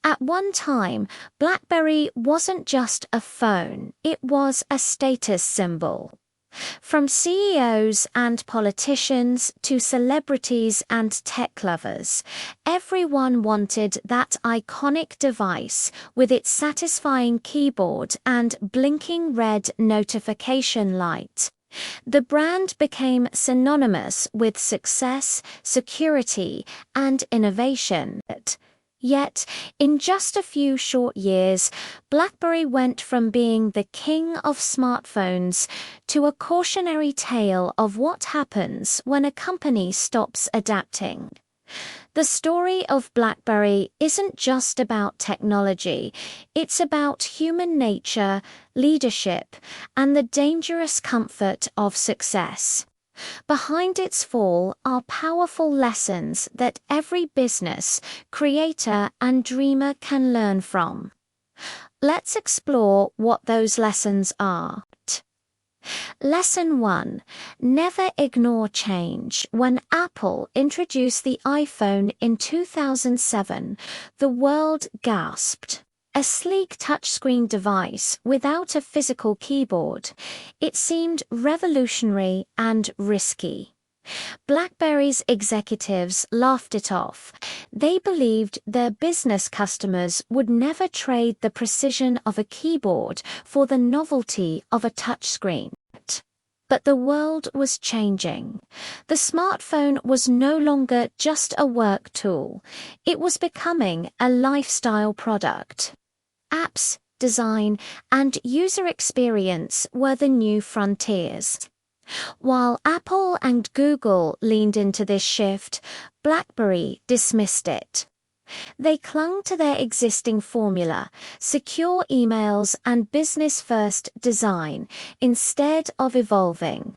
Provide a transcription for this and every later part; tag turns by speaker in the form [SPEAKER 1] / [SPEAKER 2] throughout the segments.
[SPEAKER 1] At one time, BlackBerry wasn't just a phone, it was a status symbol. From CEOs and politicians to celebrities and tech lovers, everyone wanted that iconic device with its satisfying keyboard and blinking red notification light. The brand became synonymous with success, security, and innovation. Yet, in just a few short years, BlackBerry went from being the king of smartphones to a cautionary tale of what happens when a company stops adapting. The story of BlackBerry isn't just about technology, it's about human nature, leadership, and the dangerous comfort of success. Behind its fall are powerful lessons that every business, creator, and dreamer can learn from. Let's explore what those lessons are. Lesson 1. Never ignore change. When Apple introduced the iPhone in 2007, the world gasped. A sleek touchscreen device without a physical keyboard, it seemed revolutionary and risky. BlackBerry's executives laughed it off. They believed their business customers would never trade the precision of a keyboard for the novelty of a touchscreen. But the world was changing. The smartphone was no longer just a work tool. It was becoming a lifestyle product. Apps, design, and user experience were the new frontiers. While Apple and Google leaned into this shift, BlackBerry dismissed it. They clung to their existing formula, secure emails and business-first design, instead of evolving.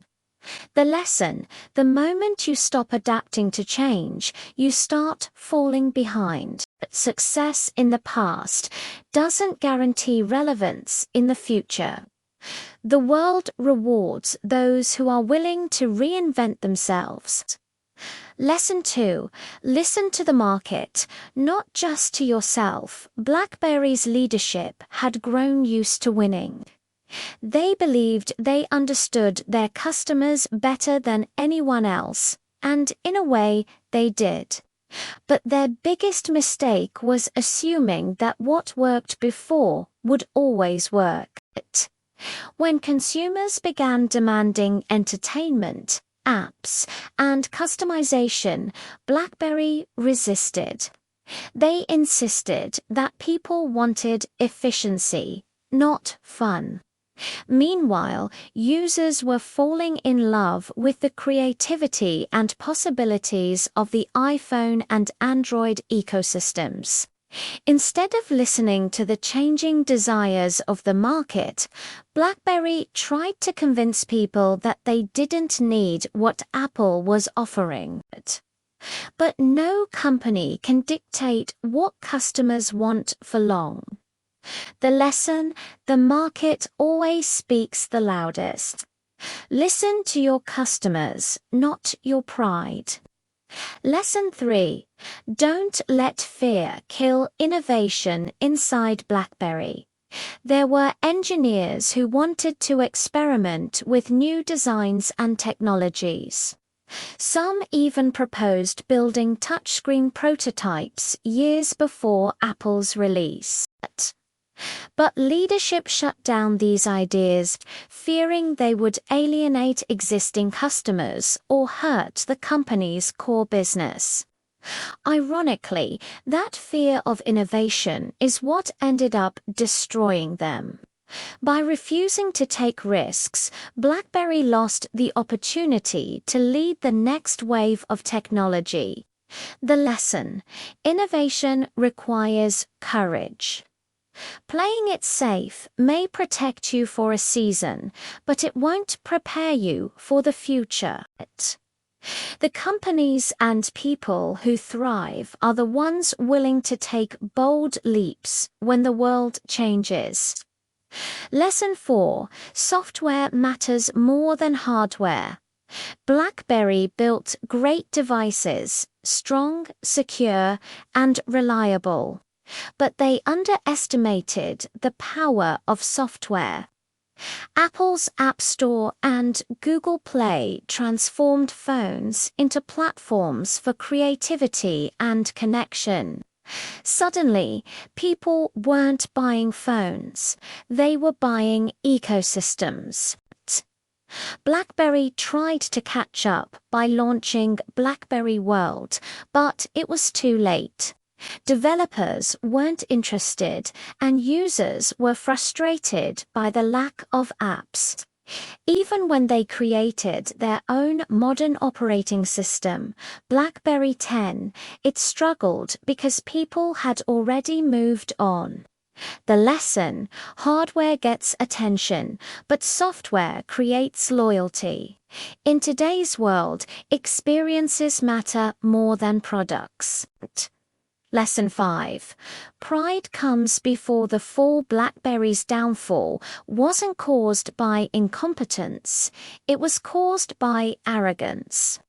[SPEAKER 1] The lesson: the moment you stop adapting to change, you start falling behind. Success in the past doesn't guarantee relevance in the future. The world rewards those who are willing to reinvent themselves. Lesson 2. Listen to the market, not just to yourself. BlackBerry's leadership had grown used to winning. They believed they understood their customers better than anyone else, and in a way, they did. But their biggest mistake was assuming that what worked before would always work. When consumers began demanding entertainment, apps, and customization, BlackBerry resisted. They insisted that people wanted efficiency, not fun. Meanwhile, users were falling in love with the creativity and possibilities of the iPhone and Android ecosystems. Instead of listening to the changing desires of the market, BlackBerry tried to convince people that they didn't need what Apple was offering. But no company can dictate what customers want for long. The lesson: the market always speaks the loudest. Listen to your customers, not your pride. Lesson 3. Don't let fear kill innovation inside BlackBerry. There were engineers who wanted to experiment with new designs and technologies. Some even proposed building touchscreen prototypes years before Apple's release. But leadership shut down these ideas, fearing they would alienate existing customers or hurt the company's core business. Ironically, that fear of innovation is what ended up destroying them. By refusing to take risks, BlackBerry lost the opportunity to lead the next wave of technology. The lesson: innovation requires courage. Playing it safe may protect you for a season, but it won't prepare you for the future. The companies and people who thrive are the ones willing to take bold leaps when the world changes. Lesson 4. Software matters more than hardware. BlackBerry built great devices, strong, secure, and reliable. but they underestimated the power of software. Apple's App Store and Google Play transformed phones into platforms for creativity and connection. Suddenly, people weren't buying phones, they were buying ecosystems. BlackBerry tried to catch up by launching BlackBerry World, but it was too late. Developers weren't interested, and users were frustrated by the lack of apps. Even when they created their own modern operating system, BlackBerry 10, it struggled because people had already moved on. The lesson: hardware gets attention, but software creates loyalty. In today's world, experiences matter more than products. Lesson 5. Pride comes before the fall. BlackBerry's downfall wasn't caused by incompetence, it was caused by arrogance.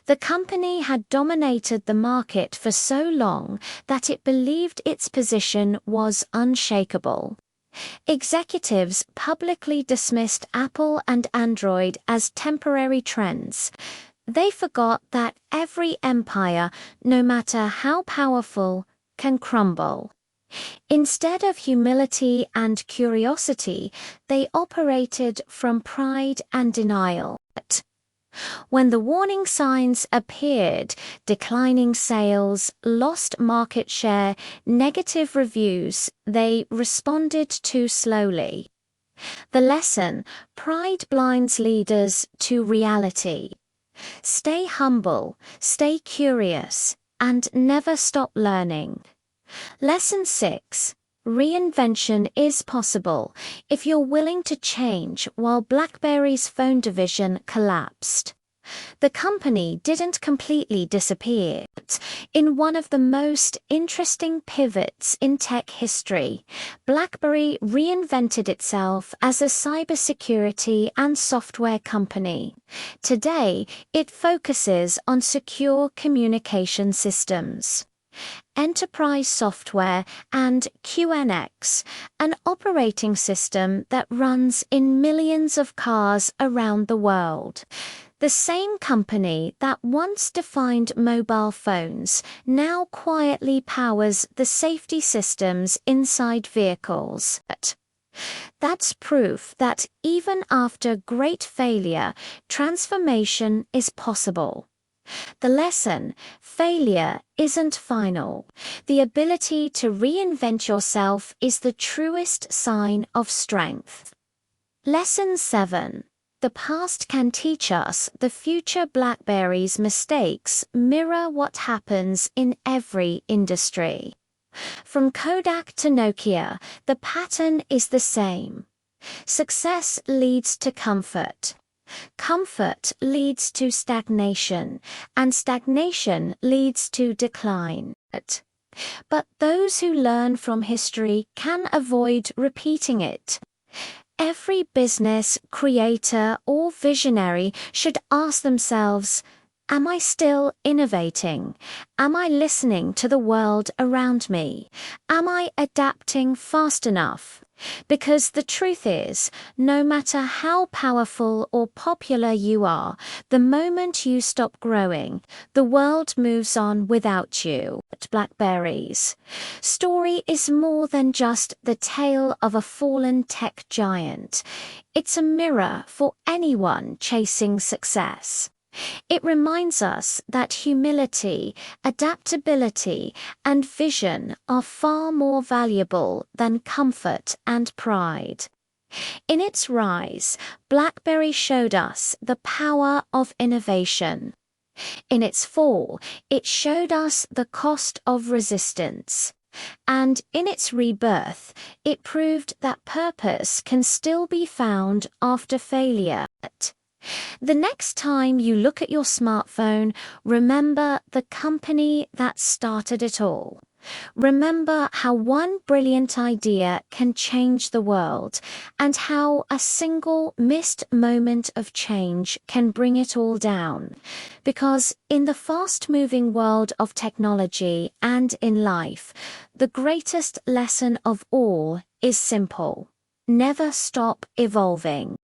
[SPEAKER 1] The company had dominated the market for so long that it believed its position was unshakable. Executives publicly dismissed Apple and Android as temporary trends. They forgot that every empire, no matter how powerful, can crumble. Instead of humility and curiosity, they operated from pride and denial. When the warning signs appeared, declining sales, lost market share, negative reviews, they responded too slowly. The lesson: pride blinds leaders to reality. Stay humble, stay curious, and never stop learning. Lesson 6. Reinvention is possible if you're willing to change. While BlackBerry's phone division collapsed, the company didn't completely disappear. In one of the most interesting pivots in tech history, BlackBerry reinvented itself as a cybersecurity and software company. Today, it focuses on secure communication systems, enterprise software, and QNX, an operating system that runs in millions of cars around the world. The same company that once defined mobile phones now quietly powers the safety systems inside vehicles. That's proof that even after great failure, transformation is possible. The lesson: failure isn't final. The ability to reinvent yourself is the truest sign of strength. Lesson 7. The past can teach us the future. BlackBerry's mistakes mirror what happens in every industry. From Kodak to Nokia, the pattern is the same. Success leads to comfort. Comfort leads to stagnation, and stagnation leads to decline. But those who learn from history can avoid repeating it. Every business, creator, or visionary should ask themselves, am I still innovating? Am I listening to the world around me? Am I adapting fast enough? Because the truth is, no matter how powerful or popular you are, the moment you stop growing, the world moves on without you. BlackBerry's story is more than just the tale of a fallen tech giant. It's a mirror for anyone chasing success. It reminds us that humility, adaptability, and vision are far more valuable than comfort and pride. In its rise, BlackBerry showed us the power of innovation. In its fall, it showed us the cost of resistance. And in its rebirth, it proved that purpose can still be found after failure. The next time you look at your smartphone, remember the company that started it all. Remember how one brilliant idea can change the world, and how a single missed moment of change can bring it all down. Because in the fast-moving world of technology and in life, the greatest lesson of all is simple: never stop evolving.